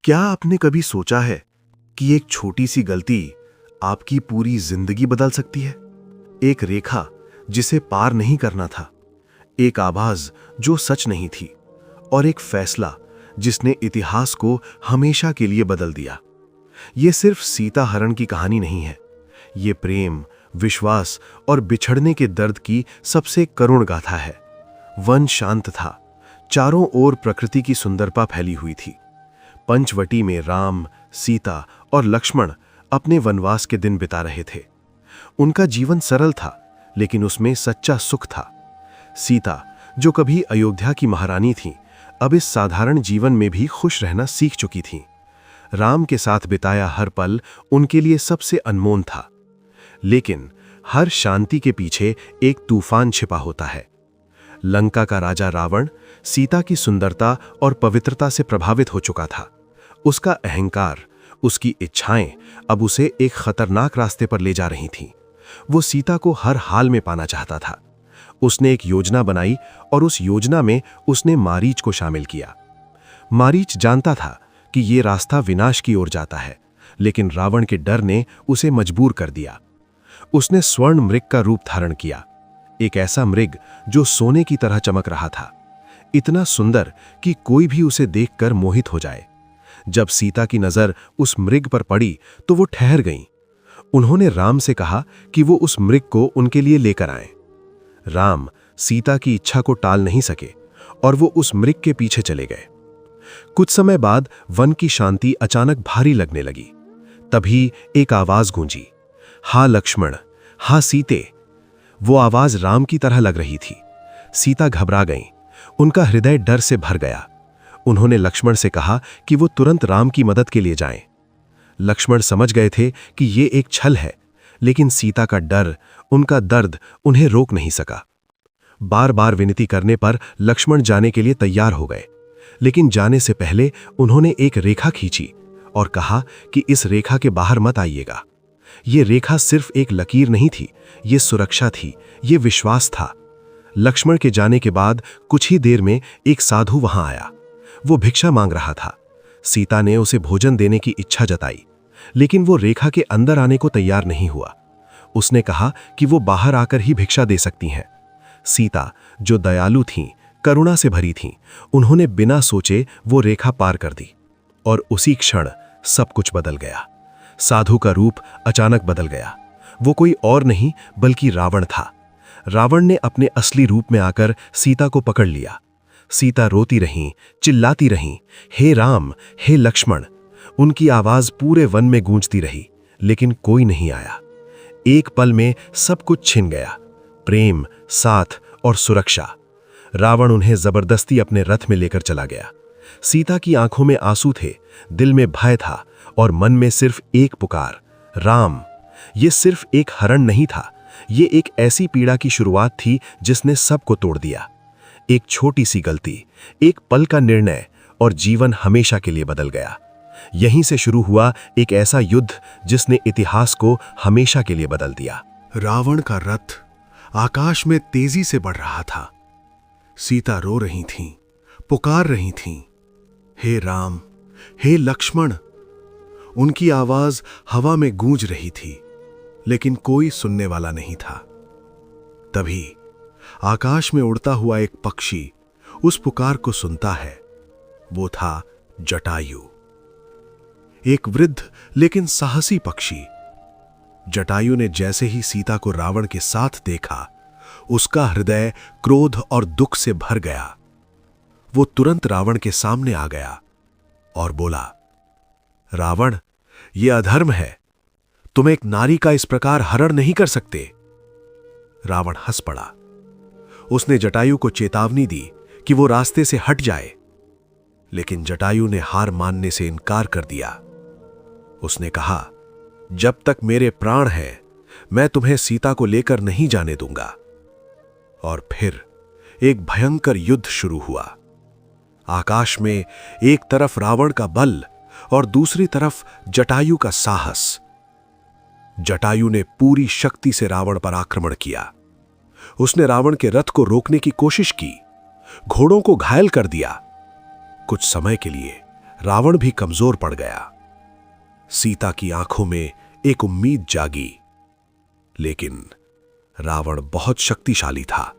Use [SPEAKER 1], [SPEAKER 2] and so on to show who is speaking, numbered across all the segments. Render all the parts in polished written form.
[SPEAKER 1] क्या आपने कभी सोचा है कि एक छोटी सी गलती आपकी पूरी जिंदगी बदल सकती है? एक रेखा जिसे पार नहीं करना था, एक आवाज जो सच नहीं थी, और एक फैसला जिसने इतिहास को हमेशा के लिए बदल दिया। ये सिर्फ सीता हरण की कहानी नहीं है, ये प्रेम, विश्वास और बिछड़ने के दर्द की सबसे करुण गाथा है। वन शांत था, चारों ओर प्रकृति की सुंदरता फैली हुई थी। पंचवटी में राम, सीता और लक्ष्मण अपने वनवास के दिन बिता रहे थे। उनका जीवन सरल था, लेकिन उसमें सच्चा सुख था। सीता, जो कभी अयोध्या की महारानी थी, अब इस साधारण जीवन में भी खुश रहना सीख चुकी थीं। राम के साथ बिताया हर पल उनके लिए सबसे अनमोल था। लेकिन हर शांति के पीछे एक तूफान छिपा होता है। लंका का राजा रावण सीता की सुंदरता और पवित्रता से प्रभावित हो चुका था। उसका अहंकार, उसकी इच्छाएं अब उसे एक खतरनाक रास्ते पर ले जा रही थीं। वो सीता को हर हाल में पाना चाहता था। उसने एक योजना बनाई और उस योजना में उसने मारीच को शामिल किया। मारीच जानता था कि ये रास्ता विनाश की ओर जाता है, लेकिन रावण के डर ने उसे मजबूर कर दिया। उसने स्वर्ण मृग का रूप धारण किया, एक ऐसा मृग जो सोने की तरह चमक रहा था, इतना सुंदर कि कोई भी उसे देखकर मोहित हो जाए। जब सीता की नजर उस मृग पर पड़ी तो वो ठहर गईं। उन्होंने राम से कहा कि वो उस मृग को उनके लिए लेकर आएं। राम सीता की इच्छा को टाल नहीं सके और वो उस मृग के पीछे चले गए। कुछ समय बाद वन की शांति अचानक भारी लगने लगी। तभी एक आवाज गूंजी, हा लक्ष्मण, हा सीते। वो आवाज राम की तरह लग रही थी। सीता घबरा गईं, उनका हृदय डर से भर गया। उन्होंने लक्ष्मण से कहा कि वो तुरंत राम की मदद के लिए जाएं। लक्ष्मण समझ गए थे कि ये एक छल है, लेकिन सीता का डर, उनका दर्द उन्हें रोक नहीं सका। बार बार विनती करने पर लक्ष्मण जाने के लिए तैयार हो गए, लेकिन जाने से पहले उन्होंने एक रेखा खींची और कहा कि इस रेखा के बाहर मत आइएगा। ये रेखा सिर्फ एक लकीर नहीं थी, ये सुरक्षा थी, ये विश्वास था। लक्ष्मण के जाने के बाद कुछ ही देर में एक साधु वहां आया। वो भिक्षा मांग रहा था। सीता ने उसे भोजन देने की इच्छा जताई, लेकिन वो रेखा के अंदर आने को तैयार नहीं हुआ। उसने कहा कि वो बाहर आकर ही भिक्षा दे सकती हैं। सीता, जो दयालु थीं, करुणा से भरी थीं, उन्होंने बिना सोचे वो रेखा पार कर दी, और उसी क्षण सब कुछ बदल गया। साधु का रूप अचानक बदल गया। वो कोई और नहीं बल्कि रावण था। रावण ने अपने असली रूप में आकर सीता को पकड़ लिया। सीता रोती रहीं, चिल्लाती रहीं, हे राम, हे लक्ष्मण। उनकी आवाज पूरे वन में गूंजती रही, लेकिन कोई नहीं आया। एक पल में सब कुछ छिन गया, प्रेम, साथ और सुरक्षा। रावण उन्हें जबरदस्ती अपने रथ में लेकर चला गया। सीता की आंखों में आंसू थे, दिल में भय था और मन में सिर्फ एक पुकार, राम। ये सिर्फ एक हरण नहीं था, ये एक ऐसी पीड़ा की शुरुआत थी जिसने सबको तोड़ दिया। एक छोटी सी गलती, एक पल का निर्णय, और जीवन हमेशा के लिए बदल गया। यहीं से शुरू हुआ एक ऐसा युद्ध जिसने इतिहास को हमेशा के लिए बदल दिया।
[SPEAKER 2] रावण का रथ आकाश में तेजी से बढ़ रहा था। सीता रो रही थीं, पुकार रही थीं, हे राम, हे लक्ष्मण। उनकी आवाज हवा में गूंज रही थी, लेकिन कोई सुनने वाला नहीं था। तभी आकाश में उड़ता हुआ एक पक्षी उस पुकार को सुनता है। वो था जटायु, एक वृद्ध लेकिन साहसी पक्षी। जटायु ने जैसे ही सीता को रावण के साथ देखा, उसका हृदय क्रोध और दुख से भर गया। वो तुरंत रावण के सामने आ गया और बोला, रावण, ये अधर्म है। तुम एक नारी का इस प्रकार हरण नहीं कर सकते। रावण हंस पड़ा। उसने जटायु को चेतावनी दी कि वो रास्ते से हट जाए, लेकिन जटायु ने हार मानने से इनकार कर दिया। उसने कहा, जब तक मेरे प्राण हैं, मैं तुम्हें सीता को लेकर नहीं जाने दूंगा। और फिर एक भयंकर युद्ध शुरू हुआ। आकाश में एक तरफ रावण का बल और दूसरी तरफ जटायु का साहस। जटायु ने पूरी शक्ति से रावण पर आक्रमण किया। उसने रावण के रथ को रोकने की कोशिश की, घोड़ों को घायल कर दिया। कुछ समय के लिए रावण भी कमजोर पड़ गया। सीता की आंखों में एक उम्मीद जागी। लेकिन रावण बहुत शक्तिशाली था।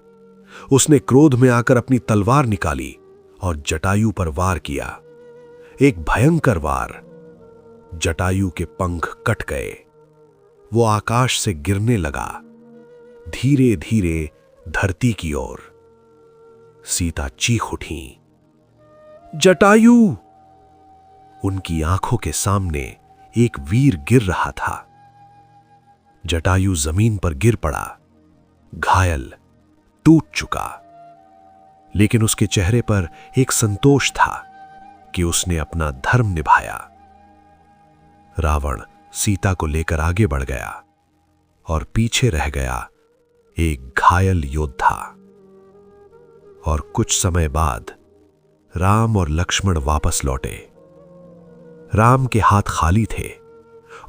[SPEAKER 2] उसने क्रोध में आकर अपनी तलवार निकाली और जटायु पर वार किया। एक भयंकर वार। जटायु के पंख कट गए। वो आकाश से गिरने लगा, धीरे धीरे धरती की ओर। सीता चीख उठी, जटायु! उनकी आंखों के सामने एक वीर गिर रहा था। जटायु जमीन पर गिर पड़ा, घायल, टूट चुका। लेकिन उसके चेहरे पर एक संतोष था कि उसने अपना धर्म निभाया। रावण सीता को लेकर आगे बढ़ गया और पीछे रह गया एक घायल योद्धा। और कुछ समय बाद राम और लक्ष्मण वापस लौटे। राम के हाथ खाली थे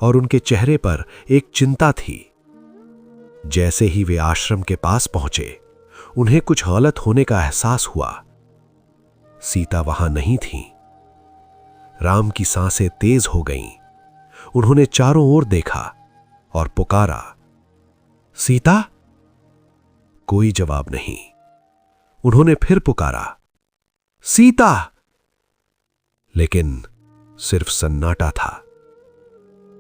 [SPEAKER 2] और उनके चेहरे पर एक चिंता थी। जैसे ही वे आश्रम के पास पहुंचे, उन्हें कुछ गलत होने का एहसास हुआ। सीता वहां नहीं थी। राम की सांसें तेज हो गईं। उन्होंने चारों ओर देखा और पुकारा, सीता! कोई जवाब नहीं। उन्होंने फिर पुकारा, सीता! लेकिन सिर्फ सन्नाटा था।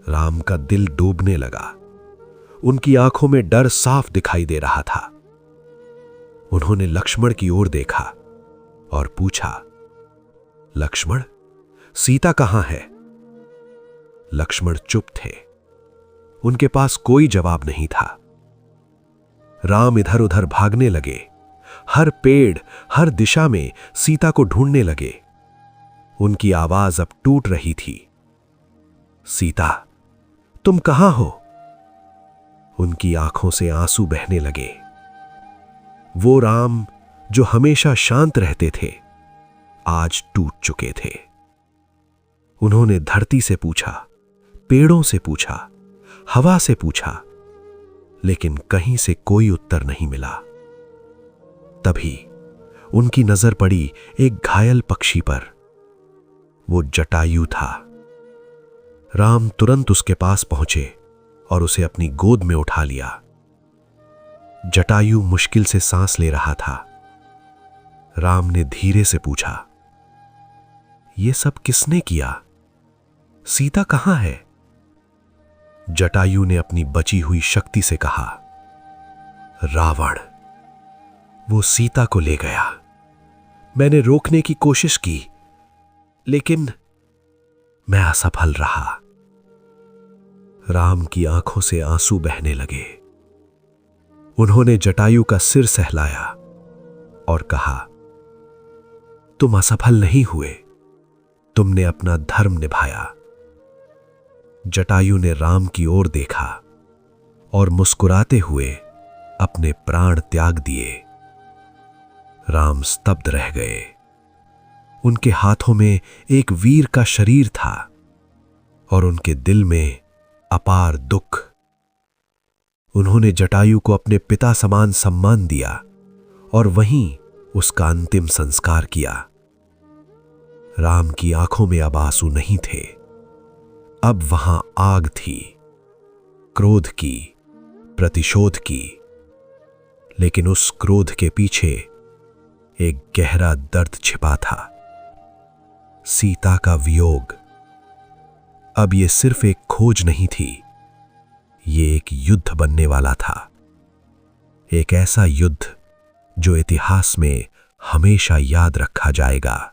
[SPEAKER 2] राम का दिल डूबने लगा। उनकी आंखों में डर साफ दिखाई दे रहा था। उन्होंने लक्ष्मण की ओर देखा और पूछा, लक्ष्मण, सीता कहां है? लक्ष्मण चुप थे। उनके पास कोई जवाब नहीं था। राम इधर उधर भागने लगे। हर पेड़, हर दिशा में सीता को ढूंढने लगे। उनकी आवाज अब टूट रही थी, सीता, तुम कहां हो? उनकी आंखों से आंसू बहने लगे। वो राम जो हमेशा शांत रहते थे, आज टूट चुके थे। उन्होंने धरती से पूछा, पेड़ों से पूछा, हवा से पूछा, लेकिन कहीं से कोई उत्तर नहीं मिला। तभी उनकी नजर पड़ी एक घायल पक्षी पर। वो जटायु था। राम तुरंत उसके पास पहुंचे और उसे अपनी गोद में उठा लिया। जटायु मुश्किल से सांस ले रहा था। राम ने धीरे से पूछा, ये सब किसने किया? सीता कहां है? जटायु ने अपनी बची हुई शक्ति से कहा, रावण, वो सीता को ले गया। मैंने रोकने की कोशिश की, लेकिन मैं असफल रहा। राम की आंखों से आंसू बहने लगे। उन्होंने जटायु का सिर सहलाया और कहा, तुम असफल नहीं हुए, तुमने अपना धर्म निभाया। जटायु ने राम की ओर देखा और मुस्कुराते हुए अपने प्राण त्याग दिए। राम स्तब्ध रह गए। उनके हाथों में एक वीर का शरीर था और उनके दिल में अपार दुख। उन्होंने जटायु को अपने पिता समान सम्मान दिया और वहीं उसका अंतिम संस्कार किया। राम की आंखों में अब आंसू नहीं थे। अब वहां आग थी, क्रोध की, प्रतिशोध की। लेकिन उस क्रोध के पीछे एक गहरा दर्द छिपा था, सीता का वियोग। अब ये सिर्फ एक खोज नहीं थी, ये एक युद्ध बनने वाला था। एक ऐसा युद्ध जो इतिहास में हमेशा याद रखा जाएगा।